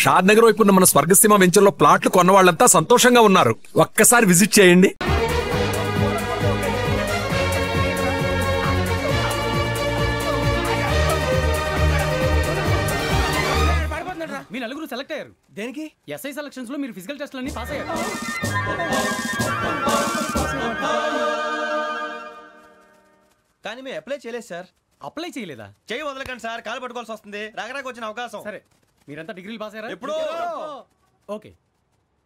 షాద్ నగర్ వైపు ఉన్న మన స్వర్గసీమ వెంచర్ లో ప్లాట్లు కొన్న వాళ్ళంతా సంతోషంగా ఉన్నారు. ఒక్కసారి విజిట్ చేయండి. మీ నలుగురు సెలెక్ట్ అయ్యారు. దేనికి? ఎస్ఐ సెలక్షన్స్ లో మీరు ఫిజికల్ టెస్ట్ అన్ని పాస్ అయ్యారు. కానీ మేము అప్లై చేయలేదు సార్. అప్లై చేయలేదా? చేయి వదలకండి సార్, కాలు పట్టుకోవాల్సి వస్తుంది. రాగరాకు వచ్చిన అవకాశం. సరే, మీరంతా డిగ్రీలు పాస్ అయ్యారా? ఎప్పుడు? ఓకే,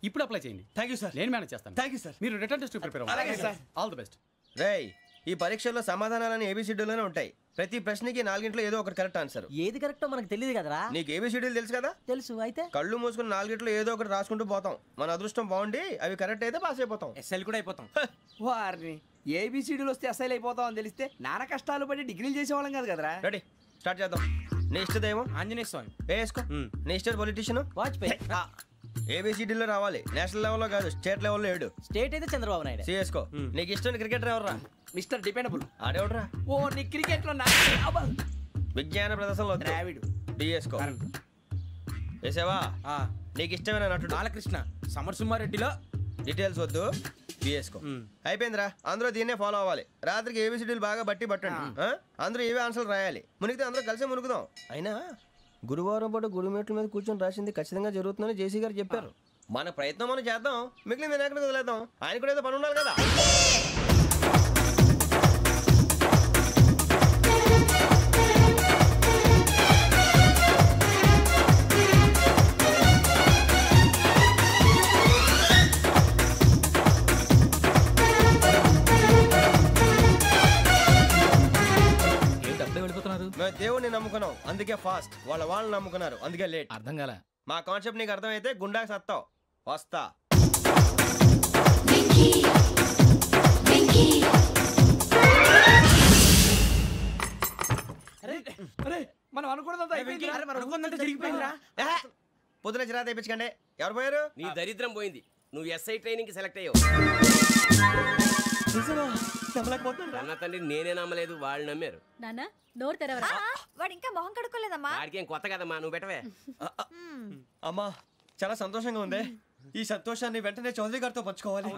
ఇప్పుడు అప్లై చేయండి. Thank you sir. నేను మేనేజ్ చేస్తాను. Thank you sir. మీరు రిటర్న్ టెస్ట్ ప్రిపేర్ అవ్వండి. అలాగే సార్. All the best. రేయ్, ఈ పరీక్షల్లో సమాధానాలని ఏబిసిడీలోనే ఉంటాయి. ప్రతి ప్రశ్నకి 4 ఏదో ఒకటి కరెక్ట్ ఆన్సర్. ఏది కరెక్టో మనకు తెలియదు కదరా. నీకు ఏబిసిడీలు తెలుసు కదా? తెలుసు. అయితే కళ్ళు మూసుకుని 4 ఏదో ఒకటి రాసుకుంటూ పోతాం. మన అదృష్టం బాగుండి అవి కరెక్ట్ అయితే పాస్ అయిపోతాం. ఎస్ఎల్ కూడా అయిపోతాం. వారిని ఏబిసిడీలు వస్తే ఎస్ఐలు అయిపోతాం అని తెలిస్తే నాన్న కష్టాలు పడి డిగ్రీలు చేసేవాళ్ళం కాదు కదరా. రెడీ, స్టార్ట్ చేద్దాం. నీ ఇష్టదేమో ఆంజనేయ స్వామి. వేసుకో. నీ ఇష్ట పొలిటీషియన్ వాజ్పేయి. ఏబిసిడీలో రావాలి. నేషనల్ లెవెల్లో కాదు, స్టేట్ లెవెల్లో 7. స్టేట్ అయితే చంద్రబాబు నాయుడు. సిఎస్కో. నీకు ఇష్టం క్రికెటర్ ఎవర్రా? Mister dependable. ఆడేవడరా? ఓ నీ క్రికెట్ లో విజ్ఞాన ప్రదర్శనలో ద్రావిడు. డిఎస్కో. వేసావా? నీకు ఇష్టమైన నటుడు? బాలకృష్ణ. సమర్ సుమారెడ్డిలో డీటెయిల్స్ వద్దు, బిఎస్కో. అయిపోయిందిరా. అందరూ దీన్నే ఫాలో అవ్వాలి. రాత్రికి ఏబిసిడీలు బాగా బట్టి పట్టండి. అందరూ ఏవే ఆన్సర్లు రాయాలి. మునిగితే అందరూ కలిసి మునుగుదాం. అయినా గురువారం పాటు గురుమేట్ల మీద కూర్చొని రాసింది ఖచ్చితంగా జరుగుతుందని జేసీ గారు చెప్పారు. మన ప్రయత్నం మనం చేద్దాం, మిగిలింది ఎక్కడికి వదిలేద్దాం. ఆయన కూడా ఏదో పని ఉండాలి కదా. మేము దేవుడిని నమ్ముకున్నాం, అందుకే ఫాస్ట్. వాళ్ళు నమ్ముకున్నారు, అందుకే లేట్. అర్థం కాల. మా కాన్సెప్ట్ నీకు అర్థమైతే గుండాకి సత్తావు. వస్తా. మనం అనుకున్నదంతా జరిగిపోయిందిరా. పొద్దున చిరా తెప్పించకండి. ఎవరు పోయారు? నీ దరిద్రం పోయింది. నువ్వు ఎస్ఐ ట్రైనింగ్ సెలెక్ట్ అయ్యావు. అన్న తండ్రి నేనే నమ్మలేదు, వాళ్ళు నమ్మారు. నోరు తెరవరా. వాడు ఇంకా మొహం కడుక్కోలేదమ్మా. వాడికి ఏం కొత్త కదమ్మా, నువ్వు పెట్టవే. అమ్మా, చాలా సంతోషంగా ఉంది. ఈ సంతోషాన్ని వెంటనే చౌదరి గారితో పంచుకోవాలి.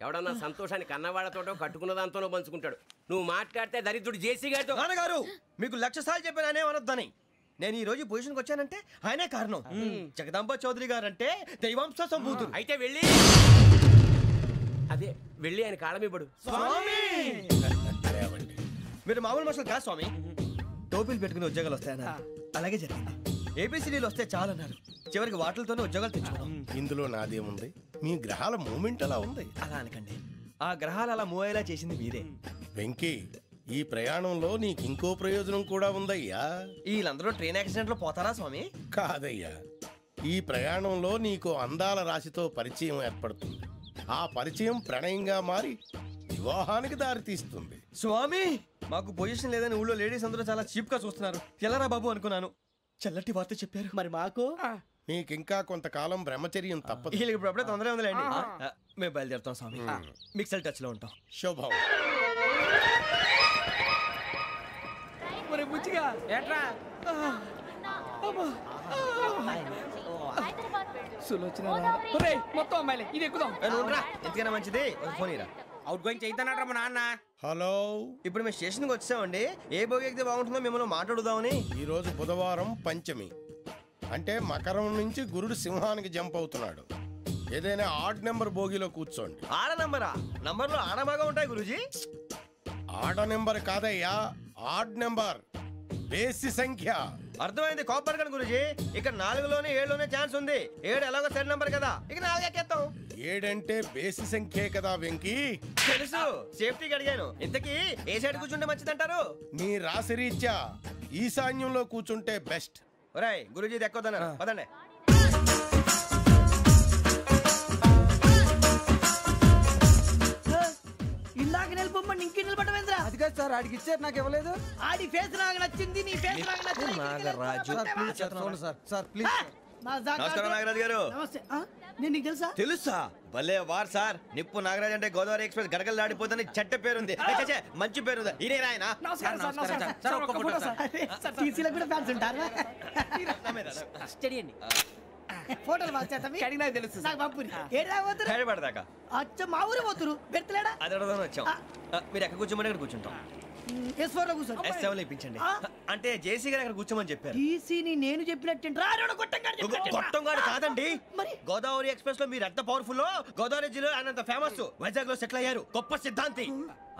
ఎవడన్నా సంతోషాన్ని కన్నవాళ్లతోటో కట్టుకున్న దాంతోనో పంచుకుంటాడు. నువ్వు మాట్లాడితే దరిద్రుడు జేసీ గారితో. నాన్నగారు, మీకు 1,00,000 సార్లు చెప్పానే అనొద్దని. నేను ఈ రోజు పొజిషన్కి వచ్చానంటే ఆయనే కారణం. జగదాంబ చౌదరి గారు అంటే దైవాంశ సంభూతుడు. అయితే వెళ్ళి ఆయన కాళ్ళమివ్వడు. మీరు మామూలు మనుషులు కాదు స్వామి. టోపీలు పెట్టుకుని ఉద్యోగాలు వస్తాయన్నారు, అలాగే జరిగింది. ఏబిసిడీలు వస్తే చాలన్నారు, చివరికి వాటిలతోనే ఉద్యోగాలు తెచ్చుకున్నాం. ఇందులో నాదేముంది? మీ గ్రహాల మూమెంట్ అలా ఉంది. అలా అనకండి, ఆ గ్రహాలు అలా మూవ్ అయ్యేలా చేసింది మీరే. వెంకీ, ఈ ప్రయాణంలో నీకు ఇంకో ప్రయోజనం కూడా ఉందయ్యా. వీళ్ళందరూ ట్రైన్ యాక్సిడెంట్ లో పోతారా స్వామి? కాదయ్యా, ఈ ప్రయాణంలో నీకు అందాల రాశితో పరిచయం ఏర్పడుతుంది. ఆ పరిచయం ప్రణయంగా మారి వివాహానికి దారితీస్తుంది. స్వామి, మాకు పొజిషన్ లేదని ఊళ్ళో లేడీస్ అందరూ చాలా చీప్ గా చూస్తున్నారు. ఎలారా బాబు అనుకున్నాను. చల్లటి వార్త చెప్పారు. మరి మాకు నీకింకా కొంతకాలం బ్రహ్మచర్యం తప్పదు. వీళ్ళకి ఇప్పుడు అప్పుడే తొందరగా ఉందిలేండి. మేము బయలుదేరుతాం స్వామి. మిక్సెల్ టచ్ లో ఉంటాం. శుభం. మొత్తం అమ్మాయిలే, ఇది ఎక్కుదాం. ఎందుకైనా మంచిది, ఒక ఫోన్ ఇరా. అవుట్ గోయింగ్ చేద్దానట్రా మా నాన్న. హలో, ఇప్పుడు మేము స్టేషన్కి వచ్చామండి. ఏ బోగి ఎక్కితే బాగుంటుందో మిమ్మల్ని మాట్లాడుదామని. ఈరోజు బుధవారం పంచమి, అంటే మకరం నుంచి గురుడు సింహానికి జంప్ అవుతున్నాడు. ఏదైనా ఆడ్ నెంబర్ బోగిలో కూర్చోండి. ఆడ నంబరా? నంబర్లో ఆడ బాగా ఉంటాయి గురూజీ. ఆడ నెంబర్ కాదయ్యా, ఆడ్ నెంబర్, బేసి సంఖ్య. అర్థమైంది, కాపర్ కానీ గురూజీ. ఇక్కడ 4లోనే 7లోనే ఛాన్స్ ఉంది. 7 ఎలాగో సెడ్ నంబర్ కదా, ఇక 4 ఎక్కేస్తాం. 7 అంటే బేసి సంఖ్యే కదా వెంకీ. తెలుసు, సేఫ్టీకి అడిగాను. ఇంతకీ ఏ సైడ్ కూర్చుంటే మంచిదంటారు? నీ రాశి రీత్యా ఈశాన్యంలో కూర్చుంటే బెస్ట్. ఒరేయ్, గురూజీ దెక్కొద్దన్నారు, పదండి. ఇందాక నిలబొమ్మని ఇంకే నిలబడమేంద్రా? అది కాదు సార్, ఆడికి ఇచ్చారు, నాకు ఇవ్వలేదు. ఆడి ఫేస్ నాకు నచ్చింది, నీ ఫేస్ నాకు నచ్చింది. Nagaraju sir please. నమస్కారం నాగరాజు గారు. నమస్తే. నేను నీకు తెలుసా? తెలుసా? భలే వార్ సార్. నిప్పు నాగరాజ్ అంటే గోదావరి ఎక్స్ప్రెస్ గడగలు దాడిపోతుంది చెట్ట పేరుంది. మంచి పేరుంది. ఇదే ఆయన. టీసీలో కూడా ఫ్యాన్స్ ఉంటారా? స్టడీ అండి. ఫోటోలు పాస్ చేస్తాం కడిగి నాకు తెలుసు నాకు పంపుని ఏడా పోతురు హైదరాబాద్ అచ్చ మా ఊరు పోతురు పెడతలేడా అది అడగదామని వచ్చాం మీరు ఎక్కడ కూర్చోమని అక్కడ కూర్చుంటాం S4 లో కూర్చో S7 ఇప్పించండి అంటే జేసీ గారు అక్కడ కూర్చోమని చెప్పారు టీసీని నేను చెప్పినట్టు రాడు గొట్టంగాడు కాదండి మరి? గోదావరి ఎక్స్ప్రెస్ లో మీరు ఎంత పవర్ఫుల్ గోదావరి జిల్లా ఆయన అంత ఫేమస్ వైజాగ్ లో సెటిల్ అయ్యారు గొప్ప సిద్ధాంతి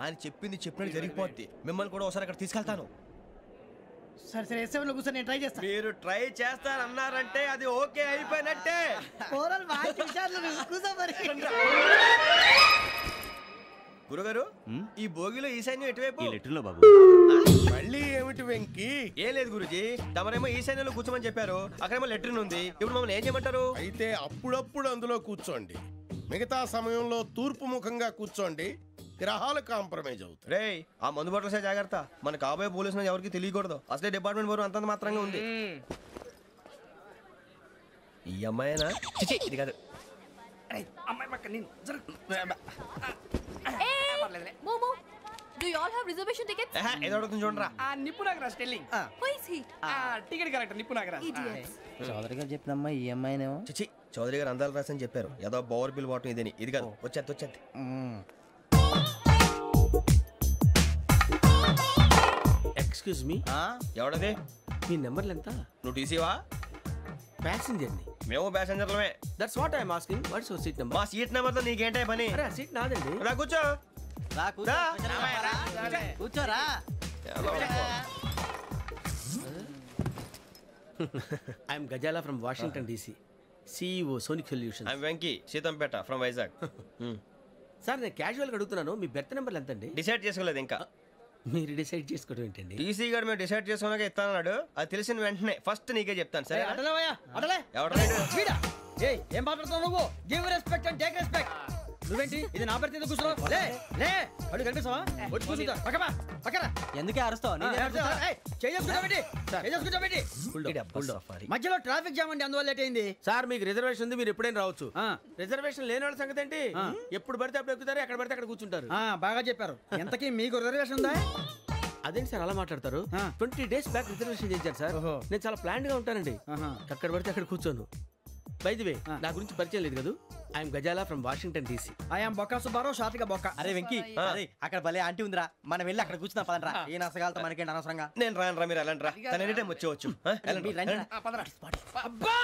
ఆయన చెప్పింది చెప్పినట్టు జరిగిపోద్ది మిమ్మల్ని కూడా ఒకసారి అక్కడ తీసుకెళ్తాను సరే సరే S7 లో కూర్చో నేను ట్రై చేస్తాను మీరు ట్రై చేస్తారన్నారంటే అది ఓకే అయిపోయినట్టే పోరాలు బాగా చూశారు కూర్చో మరి గురుగారు ఈ భోగిలో ఈశాన్యం ఎటువైపు మళ్ళీ ఏమిటి వెంకీ? ఏం లేదు గురుజీ తమరేమో ఈశాన్యంలో కూర్చోమని చెప్పారు అక్కడేమో లెట్రిన్ ఉంది ఇప్పుడు మమ్మల్ని ఏం చేయమంటారు అయితే అప్పుడప్పుడు అందులో కూర్చోండి, మిగతా సమయంలో తూర్పు ముఖంగా కూర్చోండి. గ్రహాలు కాంప్రమైజ్ అవుతాయి. రే ఆ మందు బట్టలసే జాగ్రత్త మన కాబోయే పోలీసులు ఎవరికి తెలియకూడదు అసలే డిపార్ట్మెంట్ బోరు అంతంత మాత్రంగా ఉంది ఈ అమ్మాయినా చిచి ఇది కాదు అమ్మాయి పక్క నేను మోమో do you all have reservation tickets ఏదో అడుగుతుంది చూడరా ఆ నిప్పు Nagaraj telling who is he ticket collector నిప్పు నాగరాజ్ చౌదరి గారు చెప్పినమ్మా ఈ అమ్మాయినేమో చిచి చౌదరి గారు అందాలు రాసని చెప్పారు ఏదో బోర్ బిల్ బాటం ఇదని ఇది కాదు వచ్చేది ఎక్స్క్యూజ్ మీ ఎవడది మీ నెంబర్లు ఎంత? నువ్వు టీసీవా ప్యాసింజర్ ని. మేము ప్యాసెంజర్లమే that's what I'm asking. What's your seat number? మా సీట్ నెంబర్తో నీకేంటే పని అరే ఆ సీట్ నాదండి. రా కూర్చో రా. కూర్చోరా I'm Gazala from Washington DC, CEO Sonic Solution. I'm Venky Seethampeta from Vizag sir నేను క్యాజువల్గా అడుగుతున్నాను, మీ బెర్త్ నెంబర్లు ఎంత అండి? డిసైడ్ చేసుకోలేదు ఇంకా. మీరు డిసైడ్ చేసుకోవడం ఏంటండి? టీసీ గారు మేము డిసైడ్ చేసుకున్నాక ఇస్తానన్నాడు. అది తెలిసిన వెంటనే ఫస్ట్ నీకే చెప్తాను సరే అడలే ఎవరు ఏం మాట్లాడుతున్నావు నువ్వు? Give respect and take respect. నువ్వేంటి ఇది నా పరిస్థితి కూర్చున్నావు? లే లే అడుగు కనిపిస్తావా? వచ్చి కూర్చుంటా పక్కన ఎందుకే అరుస్తావు మధ్యలో ట్రాఫిక్ జామ్ అండి అందువల్ల లేట్ అయింది. సార్ మీకు రిజర్వేషన్ ఉంది, మీరు ఎప్పుడైనా రావచ్చు. రిజర్వేషన్ లేని వాళ్ళ సంగతి ఏంటి? ఎప్పుడు పడితే అప్పుడు ఎక్కుతారు, ఎక్కడ పడితే అక్కడ కూర్చుంటారు. బాగా చెప్పారు. ఎంతకీ మీకు రిజర్వేషన్ ఉందా? అదేంటి సార్ అలా మాట్లాడతారు? 20 days బ్యాక్ రిజర్వేషన్ చేశారు సార్. నేను చాలా ప్లాన్డ్ గా ఉంటానండి, అక్కడ పడితే అక్కడ కూర్చోను. బై ది వే నా గురించి పరిచయం లేదు కదా, I'm Gazala from Washington DC. I'm Bokka Subbarao షార్ట్గా బొక్క. అరే వెంకీ అక్కడ భలే ఆంటీ ఉందిరా, మనం వెళ్ళి అక్కడ కూర్చున్నా పదరా. ఏ నసగాలతో మనకేంటి అనవసరంగా. నేను రాను రా, మీరు వెళ్ళండి రా. తన ఎనీ టైం వచ్చేవచ్చు. అబ్బా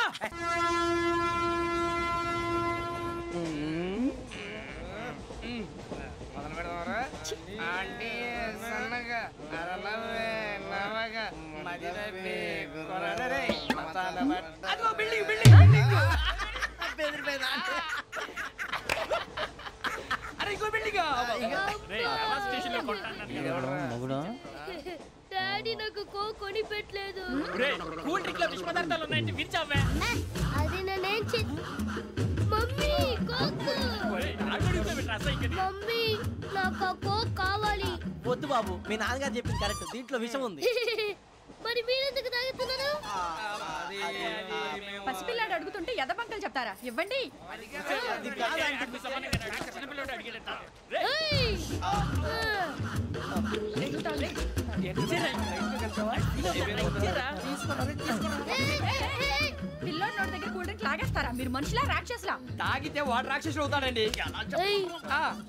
డాడీ నాకు కోక్ కొని పెట్టలేదు. అది నేనేం మమ్మీ కోక్ మమ్మీ నాకు కోక్ కావాలి. వద్దు బాబు, మీ నాన్నగారు చెప్పింది కరెక్ట్, దీంట్లో విషయం ఉంది. మరి మీరెందుకు తాగుతున్నారు? పసిపిల్లాడు అడుగుతుంటే ఎదబంకలు చెప్తారా? ఇవ్వండి. పిల్లోడి నోటి దగ్గర కూల్ డ్రింక్ లాగేస్తారా? మీరు మనుషులా రాక్షసులా? తాగితే వాడు రాక్షసుడు అవుతాడండి.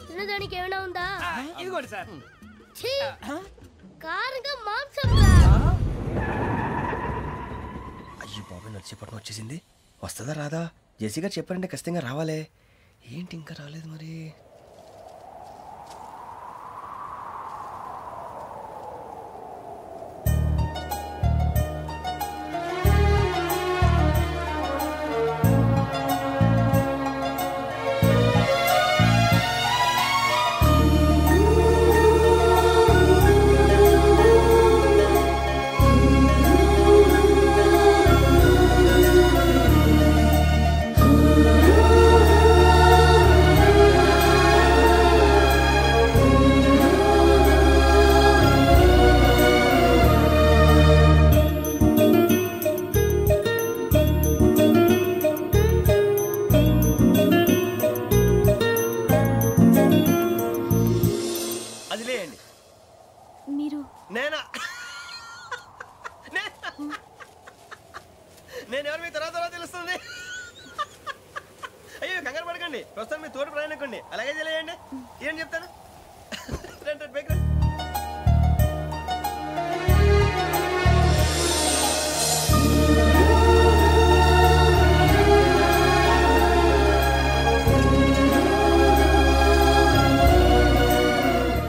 తినడానికి ఏమైనా ఉందా? ఇదిగోండి సార్. కారంగా మాంసం. అయ్యి బాబాయ్ నడిచేపట్నం వచ్చేసింది. వస్తుందా రాదా? జెసి గారు చెప్పారంటే ఖచ్చితంగా రావాలే. ఏంటి ఇంకా రాలేదు మరి? ప్రస్తుతం మీ తోటి ప్రయాణకండి అలాగే తెలియండి ఏం చెప్తాను రండి బైక్ రండి.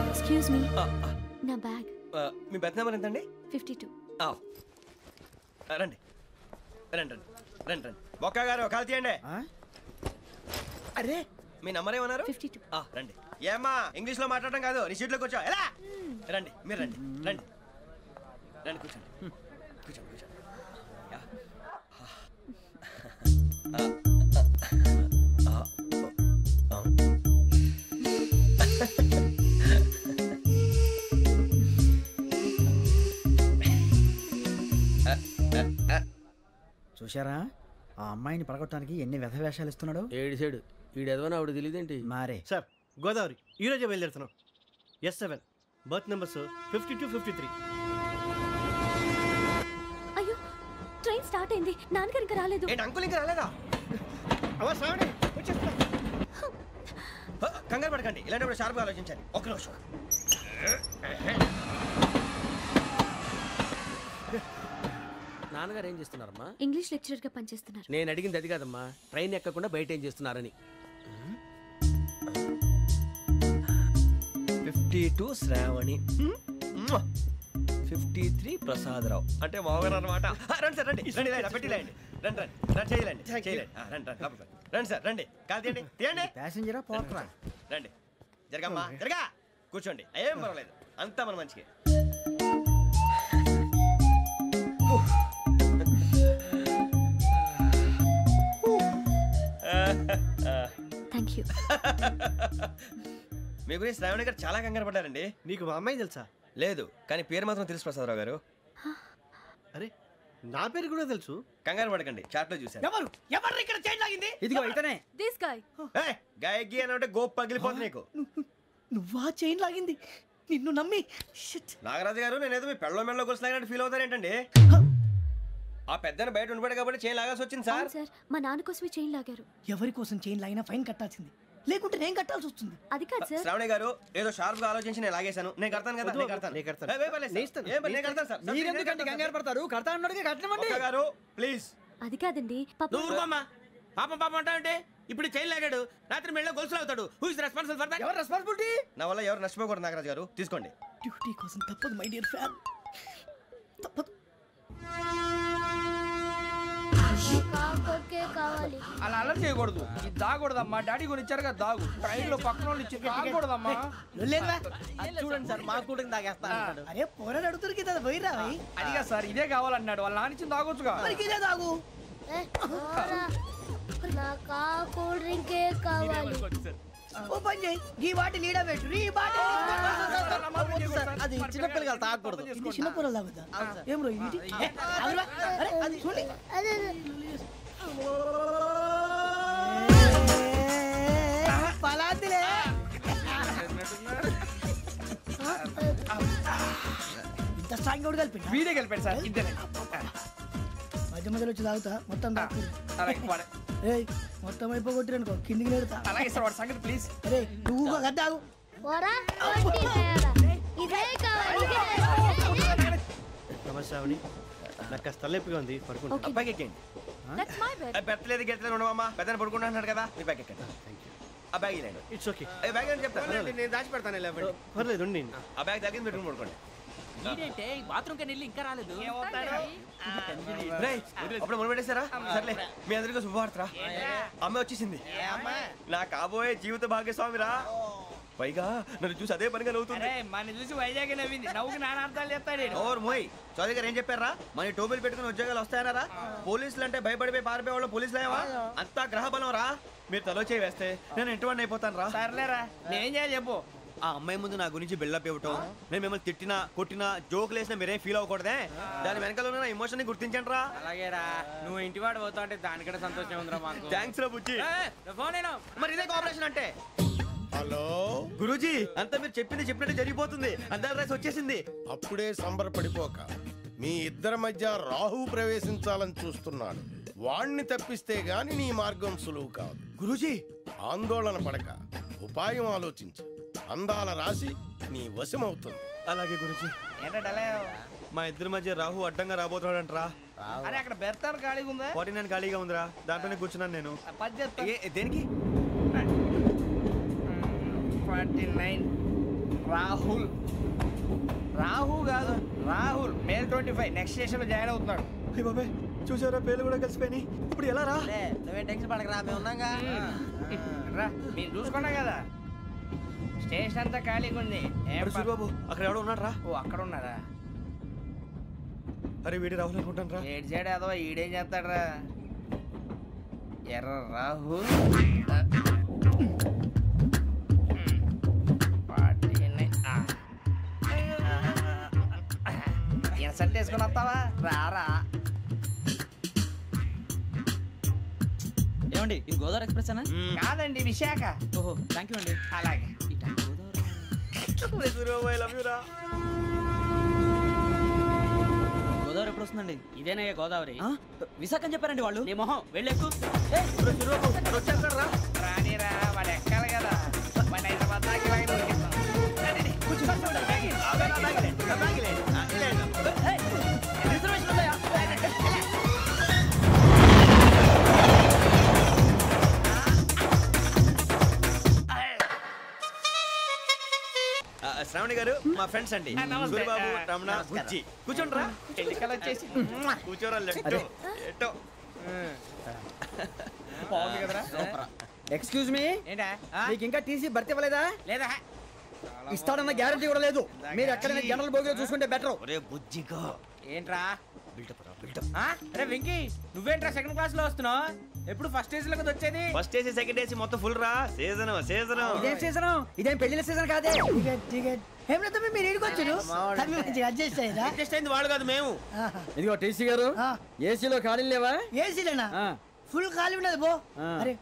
ఎక్స్క్యూజ్ మీ నా బ్యాగ్ మీ బెత్ నెంబర్ ఎంతండి? 52. రండి రండి రండి రండి రండి బొక్క గారు కాల్ తీయండి. అరే మీ నంబర్ ఏమన్నారు? 52. రండి. ఏమ్మా ఇంగ్లీష్ లో మాట్లాడడం కాదు, నీ సీట్లో కూర్చో. ఎలా రండి మీరు రండి రండి రండి కూర్చోండి కూర్చోండి కూర్చోండి. చూశారా ఆ అమ్మాయిని పడగొట్టడానికి ఎన్ని వ్యధ వేషాలు ఇస్తున్నాడు. ఏడు సైడు ఈడు ఎదవని ఆవిడ తెలియదేంటి? మారే సార్ గోదావరి ఈ రోజే బయలుదేరుతున్నాం. S7 berth numbers 52, 53. అయ్యో ట్రైన్ స్టార్ట్ అయింది, నాన్నగారు ఇంకా రాలేదు. ఏంటి అంకుల్ ఇంకా రాలేదా? కంగారు పడకండి, ఇలాంటప్పుడు షార్ప్గా ఆలోచించాలి. ఒక్క నిమిషం. నాన్నగారు ఏం చేస్తున్నారమ్మా? ఇంగ్లీష్ లెక్చరర్ గా పనిచేస్తున్నారు. నేను అడిగింది అది కాదమ్మా, ట్రైన్ ఎక్కకుండా బయట ఏం చేస్తున్నారని. 52 శ్రావణి, 53 ప్రసాదరావు అంటే మామగారు అనమాట. రండి సార్ రండి రండి రండి పెట్టి రండి రండి రండి రండి చేయలేండి చేయలేండి రండి రండి లోపలికి రండి సార్ రండి కాల్ తీయండి తీయండి. ప్యాసింజరా పోట్రా. రండి జరగమ్మా జరగా కూర్చోండి, ఏం పర్వాలేదు అంతా మన మంచిగా. Thank you. మీ గురించి శ్రావణి గారు చాలా కంగారు పడ్డారండి. నీకు మా అమ్మాయి తెలుసా? లేదు కానీ పేరు మాత్రం తెలుసు ప్రసాదరావు గారు. అరే నా పేరు కూడా తెలుసు. కంగారు పడకండి, చాట్ లో చూసాను. ఎవరు ఎవరు ఇక్కడ చైన్ లాగింది? ఇదిగో ఇతనే. This guy. గాయకి అని అంటే గోప్ పగిలిపోతుంది నీకు. నువ్వా చైన్ లాగింది? నిన్ను నమ్మి నాగరాజు గారు నేనేదో మీ పెళ్ళ మెళ్ళలో గురిసిలాగినట్టు ఫీల్ అవుతారేంటండి? ఆ పెద్దని బయట ఉండిపోయాడు కాబట్టి చైన్ లాగాల్సి వచ్చింది సార్. సార్ మా నాన్న కోసమే చైన్ లాగారు. ఎవరి కోసం చైన్ లాగినా ఫైన్ కట్టాల్సింది, లేకుంటే నేను కట్టాల్సి వస్తుంది. అది కాదు సార్. శ్రావణి గారు ఏదో షార్ప్ గా ఆలోచించి నేను లాగేశాను. నేను కడతాను కదా, నేను కడతాను. నేను కడతాను సార్. మీరెందుకంటే కంగారు పడతారు? కడతా అన్నాడుగా కట్టమండి. ఒక్క గారు ప్లీజ్. అది కాదండి నువ్వు ఊరుకోమ్మా. పాపం పాపం అంటావంటే ఇప్పుడు చైన్ లాగాడు, రాత్రి మెళ్ళో గొలుసులు అవుతాడు. Who is responsible for that? ఎవరు రెస్పాన్సిబిలిటీ? నా వల్ల ఎవరు నష్టపోకూడదు నాగరాజు గారు, తీసుకోండి. డ్యూటీ కోసం తప్పదు మై డియర్ ఫ్యాన్, తప్పదు. కావాలి. అలా అలర్ట్ చేయకూడదు. ఇది దాగకూడదమ్మా. డాడీ కొని ఇచ్చారు కదా దాగు. ట్రైన్ లో పక్కన వాళ్ళు ఇచ్చి దాగకూడదమ్మా. చూడండి సార్ మా కూడా తాగేస్తా. అరే పోరాడు అడుగుతారు కదా పోయిరా. అదిగా సార్ ఇదే కావాలన్నాడు. వాళ్ళ నాన్న ఇచ్చింది తాగొచ్చుగా. ఇదే తాగు. నాకు కూల్ డ్రింకే కావాలి. ఓ పని చేయి, ఈ బాటిల్ లీడ పెట్టు. ఈ బాటిల్ అది చిన్నపిల్లలు తాగకూడదు. ఇది చిన్నపిల్లలు తాగుతా. ఏం రో ఇది? అరే అది చూడండి. పలాతిలే ఇంత స్ట్రాంగ్ కూడా కలిపి వీడే గెలిపాడు సార్. ఇద్దరే మధ్య మధ్యలో వచ్చి తాగుతా మొత్తం తాగు. అలాగే మొత్తం అయిపోగొట్టిరనుకో కిందికి నేడుతా. అలాగే సార్ వాడి సంగతి ప్లీజ్. అరే నువ్వు కదా తాగు. ఇదే కావాలి. నమస్కారం, నాకు కాస్త తలెప్పిగా ఉంది, పడుకుంటా. బ్యాగ్ ఎక్కండి. That's my bed. పెట్టలేదు గెట్టలేదు ఉండవమ్మా. పెద్దని పడుకుంటున్నాడు కదా, మీ బ్యాగ్ ఎక్కండి. ఆ బ్యాగ్ ఇలాండి. It's okay. బ్యాగ్ అని చెప్తాను, నేను దాచి పెడతాను. పర్లేదు ఉండి. ఆ బ్యాగ్ తగ్గింది పెట్టుకుని పడుకోండి. బాత్రూమ్ కెళ్ళి ఇంకా రాలేదు. రేయ్, అప్పుడు మొదలు పెట్టేశారా? సర్లే మీ అందరికీ శుభవార్తరా. అమ్మ వచ్చేసింది, నా కాబోయే జీవిత భాగ్యస్వామిరా. పైగా నన్ను చూసి అదే పనిగా నవ్వుతుంది. మన చూసి వైజాగ్ నవ్వింది. నవ్వుకి నాన్న అర్థాలు చెప్తాడు. ఓర్ మోయ్ చౌదరి గారు ఏం చెప్పారా? మన టోబీలు పెట్టుకుని ఉద్యోగాలు వస్తాయనరా? పోలీసులు అంటే భయపడిపోయి పారిపోయే వాళ్ళు పోలీసులు ఏవా? అంతా గ్రహ బలం రా. మీరు తలో చేయి వేస్తే నేను ఇంటివాడిని అయిపోతాను రా. సర్లేరా, నేనేం చేయాలి చెప్పు. ఆ అమ్మాయి ముందు నా గురించి బిల్డప్ ఇవ్వటం, నేను మిమ్మల్ని తిట్టినా కొట్టినా జోకులు వేసినా మీరేం ఫీల్ అవ్వకూడదే. దాని వెనకాల ఉన్న ఎమోషన్ ని గుర్తించండి రా. అలాగేరా, నువ్వు ఇంటివాడు పోతా అంటే దానికంటే సంతోషం ఉందిరా మాకు. థ్యాంక్స్ రా బుజ్జి. ఫోన్ మరి ఇదే కోఆపరేషన్ అంటే. హలో గురూజీ, అంతా మీరు చెప్పింది చెప్పినట్టు జరిగిపోతుంది. అందాల రైస్ వచ్చేసింది. అప్పుడే సంబరపడిపోక. మీ ఇద్దరి మధ్య రాహు ప్రవేశించాలని చూస్తున్నాడు. వాణ్ణి తప్పిస్తే గాని నీ మార్గం సులువు కాదు. గురూజీ ఆందోళన పడక ఉపాయం ఆలోచించు. అందాల రాశి నీ వశమవుతుంది. అలాగే గురించి మా ఇద్దరి మధ్య రాహు అడ్డంగా రాబోతున్నాడంట్రా. అరే అక్కడ బెర్తాను ఖాళీగా ఉందా? 49 ఖాళీగా ఉందిరా, దాంట్లోనే కూర్చున్నాను నేను. దేనికి? 49 రాహుల్. రాహు కాదు రాహుల్. మే 25 నెక్స్ట్ స్టేషన్ లో జాయిన్ అవుతున్నాడు. బాబాయ్ చూసారా, పేర్లు కూడా కలిసిపోయినాయి. ఇప్పుడు ఎలా రా? నువ్వే టెన్షన్ పడకరా, మేము ఉన్నాగా. రా మీరు చూసుకున్నా కదా, స్టేషన్ అంతా ఖాళీగా ఉంది. బాబు అక్కడ ఎవడో ఉన్నాడు రా. ఓ అక్కడ ఉన్నారా? అరే వీడి రాహుల్ అనుకుంటాను రా. ఏడు సైడ్ అదో ఈడేం చేస్తాడరా? ఎర్ర రాహుల్. సెట్ వేసుకుని వస్తావా? రారా. ఏమండి ఇది గోదావరి ఎక్స్ప్రెస్ అనా? కాదండి విశాఖ. ఓహో థ్యాంక్ యూ అండి. అలాగే. గోదావరి ఎప్పుడు వస్తుందండి? ఇదేనయ్య గోదావరి. విశాఖ అని చెప్పారండి వాళ్ళు. నీ మొహం వెళ్ళెక్కు. రానిరా, వాడు ఎక్కాలి కదా. వాడు హైదరాబాద్ దాకా ఇలాగే దొరికిస్తాం. రిజర్వేషన్ ఉన్నాయా? శ్రావణి గారు మా ఫ్రెండ్స్ అండి. సూరిబాబు, రమణ, బుజ్జి. కూర్చోండి రా. ఎన్నికలు వచ్చేసి కూర్చోరా. లెట్టో ఎట్టో బాగుంది కదరా. ఎక్స్క్యూజ్ మీ, ఏంటా? మీకు ఇంకా టీసీ భర్తీ ఇవ్వలేదా? లేదా ఇస్తాడన్న గ్యారంటీ కూడా లేదు. మీరు ఎక్కడైనా జనరల్ బోగిలో చూసుకుంటే బెటర్. ఒరే బుజ్జిగా ఏంట్రా? బిల్డప్ రా, బిల్డప్. అరే వెంకీ, నువ్వేంట్రా సెకండ్ క్లాస్ లో వస్తున్నావు? ఎప్పుడు ఫస్ట్ ఏసీ లో వచ్చేది? ఫస్ట్ ఏసీ సెకండ్ ఏసీ మొత్తం ఫుల్ రా. Season season. ఇదేం సీజన్? ఇదేం పెళ్లిన సీజన్ కాదే. ఏమిటో మీరు ఇడికొచ్చారు అడ్జస్ట్ అయ్యారా? అడ్జస్ట్ అయింది వాళ్ళు కాదు, మేము. ఇదిగో టీసీ గారు, ఏసీలో ఖాళీలు లేవా? ఏసీలేనా? ఫుల్ ఖాళీ ఉండదు బో. అరే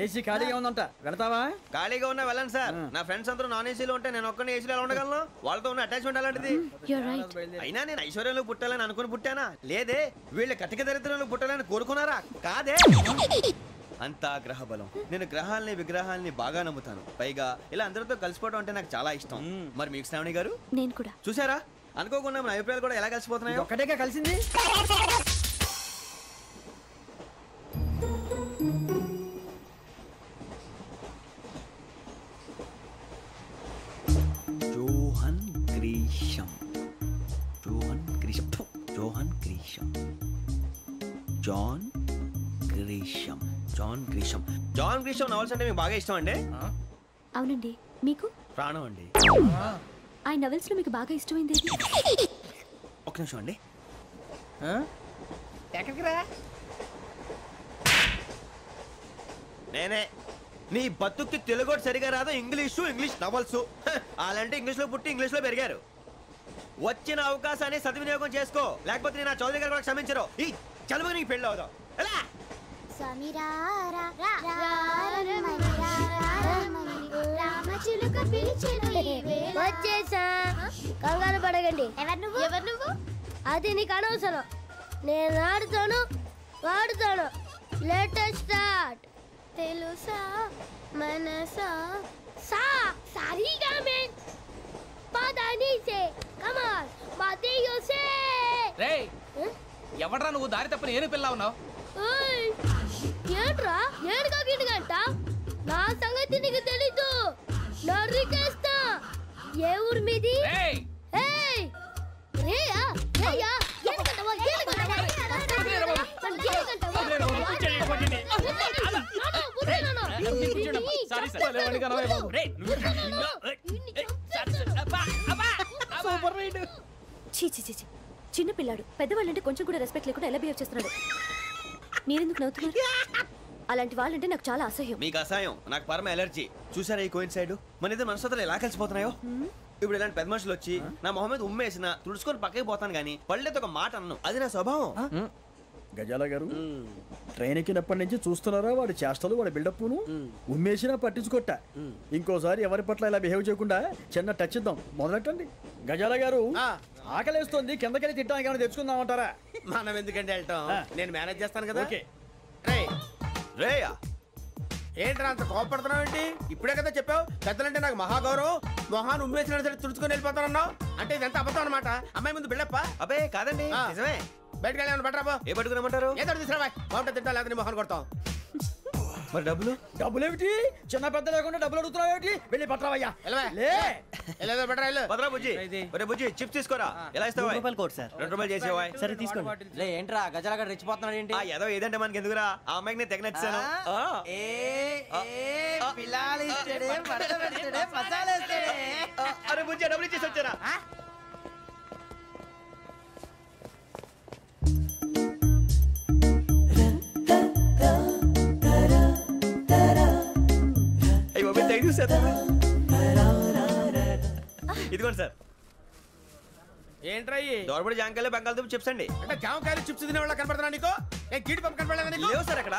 ఏసీ ఖాళీగా ఉందంట, వెళతావా? ఖాళీగా ఉన్నా వెళ్ళండి సార్. నా ఫ్రెండ్స్ అందరూ నాన్ ఏసీలో ఉంటే నేను ఒక్కనే ఏసీలో ఎలా ఉండగలను? వాళ్ళతో ఉన్న అటాచ్మెంట్ అలాంటిది. అయినా నేను ఐశ్వర్యంలో పుట్టాలని అనుకుని పుట్టానా? లేదే. వీళ్ళ కటిక దరిద్రంలో పుట్టాలని కోరుకున్నారా? కాదే. అంతా గ్రహ బలం. నేను గ్రహాలని విగ్రహాలని బాగా నమ్ముతాను. పైగా ఇలా అందరితో కలిసిపోవడం అంటే నాకు చాలా ఇష్టం. మరి మీకు శ్రావణి గారు? నేను కూడా. చూసారా, అనుకోకుండా మన అభిప్రాయాలు కూడా ఎలా కలిసిపోతున్నాయి. ఒక్కటేగా కలిసింది. Johan Grisham, Johan Grisham, Johan Grisham, John Grisham, John Grisham. John Grisham novels అంటే మీకు బాగా ఇష్టం అండి? అవునండి. మీకు? ప్రాణం అండి. ఆ నవెల్స్ లో మీకు బాగా ఇష్టమైంది? ఒక్క నిమిషం అండి. ఎక్కడికి రా? నేనే. నీ బతుక్కి తెలుగు సరిగా రాదు, ఇంగ్లీష్ నవల్స్. అలాంటి ఇంగ్లీష్ లో పుట్టి ఇంగ్లీష్ లో పెరిగారు. వచ్చిన అవకాశాన్ని సద్వినియోగం చేసుకో, లేకపోతే నేను చౌదరి గారు కూడా క్షమించరు. ఈ చదువు నీకు పెళ్ళి అవుదాం. ఎలా? వచ్చేసా, కంగారు పడకండి. ఎవరు నువ్వు? అది నీకు అనవసరం. నేను ఆడుతాను, వాడుతాను. Let's start. తెలుసా మనసా సా సారీగా మెన్ పదని సే కమాన్ మాదేయో సే. రేయ్, ఎవడ్రా నువ్వు? దారి తప్పని ఏను పిల్ల ఉన్నావు? ఓయ్ ఏంట్రా ఏడుగా గిడుగంట? నా సంగతి నీకు తెలీదు. నరికేస్తా. ఏ ఊరు మీది? రేయ్ ఏయ్ రేయా రేయా ఏడుగంటవా ఏడుగంటవా చిన్న పిల్లాడు. పెద్దవాళ్ళంటే కొంచెం కూడా రెస్పెక్ట్ లేకుండా ఎలా బిహేవ్ చేస్తున్నాడు. మీరెందుకు నవ్వుతున్నారు? అలాంటి వాళ్ళంటే నాకు చాలా అసహ్యం. మీకు అసహ్యం, నాకు పరమ ఎలర్జీ. చూసారా ఈ కోయిన్సైడ్? మన ఇద్దరు మనసుతో ఎలా కలిసిపోతున్నాయో. ఇప్పుడు ఇలాంటి పెద్ద మనుషులు వచ్చి నా మొహం మీద ఉమ్మేసిన తుడుచుకొని పక్కకి పోతాను కానీ పళ్ళేతో ఒక మాట అన్ను. అది నా స్వభావం. గజాల గారు, ట్రైన్ ఎక్కినప్పటి నుంచి చూస్తున్నారా వాడి చేష్టలు, వాడి బిల్డప్ను? ఉమ్మేసినా పట్టించుకోట. ఇంకోసారి ఎవరి పట్ల ఇలా బిహేవ్ చేయకుండా చిన్న టచ్ ఇద్దాం. మొదలెట్టండి. గజాల గారు, ఆకలేస్తోంది, కిందకెళ్ళి తిట్టడానికి ఏమైనా తెచ్చుకుందామంటారా? మనం ఎందుకంటే వెళ్తాం, నేను మేనేజ్ చేస్తాను కదా. ఓకే. రేయా, ఏంట్రా అంత కోపడుతున్నావు ఏంటి? ఇప్పుడే కదా చెప్పావు పెద్దలంటే నాకు మహాగౌరవం, మొహాన్ని ఉమ్మేసిన సరే తుడుచుకొని వెళ్ళిపోతానన్నావు. అంటే ఇదంతా అబద్ధం అనమాట. అమ్మాయి ముందు బిల్డప్ప. అబ్బే కాదండి, నిజమే. బయటకు వెళ్ళాను బట్రాబో. ఏ పట్టుకురమ్మంటారు? ఏదో తీసుకురా బాగుంటుంది తింటా, లేదా మొహాన్ని కొడతాం. మరి డబ్బులు? డబ్బులు ఏమిటి? చిన్న పెద్ద లేకుండా డబ్బులు అడుగుతున్నావు ఏమిటి? వెళ్ళి పట్టరావయ్యా. బట్రా వెళ్ళు. భద్రా బుజ్జి, ఒరే బుజ్జి చిప్స్ తీసుకోరా. ఎలా ఇస్తావా? Court sir. 2 రూపాయలు చేసేవా? సరే తీసుకోండి. లే ఏంట్రా గజాల గడ రెచ్చిపోతున్నాడు ఏంటి? ఆ ఏదో ఏదంటే మనకి ఎందుకురా, ఆ అమ్మాయికి నేను తెగ నచ్చాను. అరే బుజ్జి డబ్బులు ఇచ్చేసి వచ్చారా? ఇదిగోండి సార్. ఏంట్రా దోరబడి జాంకాయలు బంగాళదుంప చిప్స్ అండి. అంటే జామకాయలు చిప్స్ తినే వాళ్ళ కనపడుతున్నా నీకు? ఏ గీడి పంప కనపడలేదా నీకు? లేవు సార్ అక్కడ.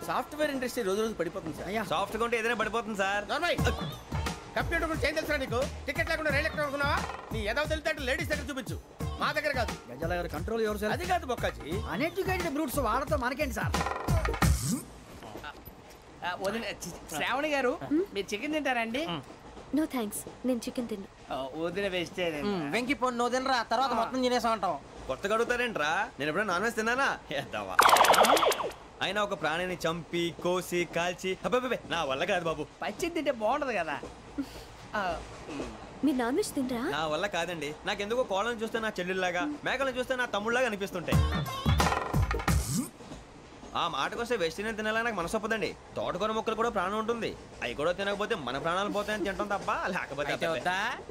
సాఫ్ట్వేర్ ఇండస్ట్రీ రోజు రోజు పడిపోతుంది సార్. సాఫ్ట్ గా ఉంటే ఏదైనా పడిపోతుంది సార్. కంప్యూటర్ గురించి ఏం తెలుసా నీకు? టికెట్ లేకుండా రైలు ఎక్కడ అనుకున్నావా? నీ ఏదో తెలితే లేడీస్ దగ్గర చూపించు, మా దగ్గర కాదు. గజాల గారు కంట్రోల్ ఎవరు సార్? అది కాదు బొక్కాజీ. అన్ఎడ్యుకేటెడ్ బ్రూట్స్ వాళ్ళతో మనకేంటి సార్? శ్రావణి గారు మీరు చికెన్ తింటారండి? నో థ్యాంక్స్, నేను చికెన్ తిన్ను. వదిన వెజిటేరియన్. వెంకి పొన్ను నువ్వు తినరా, తర్వాత మొత్తం తినేసా ఉంటాం. కొత్తగా అడుగుతారేంట్రా? నేను ఎప్పుడైనా నాన్ వెజ్ తిన్నానా? ఎద్దావా. అయినా ఒక ప్రాణిని చంపి కోసి కాల్చి అబ్బబ్బే నా వల్ల కాదు బాబు. పచ్చి తింటే బాగుంటది కదా. మీరు నాన్ వెజ్ తినరా? నా వల్ల కాదండి. నాకెందుకో కోళ్ళని చూస్తే నా చెల్లెళ్ళలాగా, మేకలను చూస్తే నా తమ్ముళ్ళలాగా అనిపిస్తుంటాయి. ఆ మాటకొస్తే వెజిటేరియన్ తినాలని నాకు మనసు ఒప్పదండి. తోటకూర మొక్కలు కూడా ప్రాణం ఉంటుంది. అవి కూడా తినకపోతే మన ప్రాణాలు పోతాయని తింటాం తప్ప లేకపోతే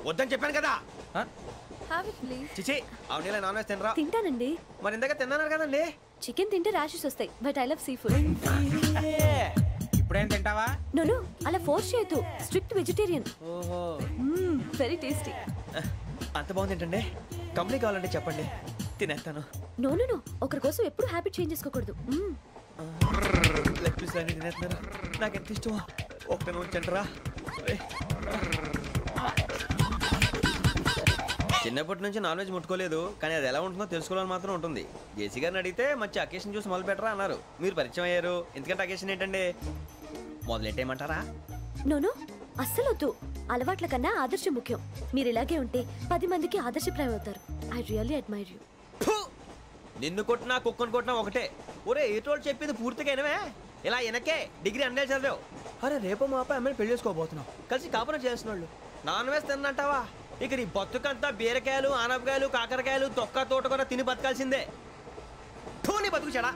వద్దని చెప్పాను కదా. చిచి అవునీ నాన్ వెజ్ తినరా? తింటానండి. మరి ఇందాక తిన్నాను కదండి. చికెన్ తింటే ర్యాషెస్ వస్తాయి, but I love sea food. ఇప్పుడేం తింటావా? నో అలా ఫోర్స్ చేయొద్దు. Strict vegetarian. ఓహో, వెరీ టేస్టీ. అంత బాగుంది ఏంటండి? కంపెనీ కావాలంటే చెప్పండి, తినేస్తాను. నో ఒకరి కోసం ఎప్పుడు హ్యాబిట్ చేంజ్ చేసుకోకూడదు. లెగ్ పీస్ అన్ని తినేస్తున్నారు. నాకు ఎంత ఇష్టమో. ఒకటే ఉంచండిరా. చిన్నప్పటి నుంచి నాన్ వెజ్ ముట్టుకోలేదు, కానీ అది ఎలా ఉంటుందో తెలుసుకోవాలని మాత్రం ఉంటుంది. జేసీ గారిని అడిగితే మంచి అకేషన్ చూసి మొదలు పెట్టరా అన్నారు. మీరు పరిచయం అయ్యారు, ఎందుకంటే అకేషన్ ఏంటండి? మొదలెట్టేయమంటారా? నో అస్సలు వద్దు. అలవాట్ల కన్నా ఆదర్శం ముఖ్యం. మీరు ఇలాగే ఉంటే 10 మందికి ఆదర్శప్రాయం అవుతారు. I really admire you. నిన్ను కొట్టినా కుక్కను కొట్టినా ఒకటే. ఒరే ఏటోళ్ళు చెప్పింది పూర్తిగా వినవే. ఇలా వెనకే డిగ్రీ అన్నే చదివావు. అరే రేపు మా అబ్బాయి అమ్మాయిని పెళ్లి చేసుకోబోతున్నావు, కలిసి కాపురం చేసిన వాళ్ళు నాన్ వెజ్ తిన్నంటావా? ఇక నీ బతుకంతా బీరకాయలు ఆనపకాయలు కాకరకాయలు తొక్క తోట కూడా తిని బతకాల్సిందే. నీ బతుకు చెడా.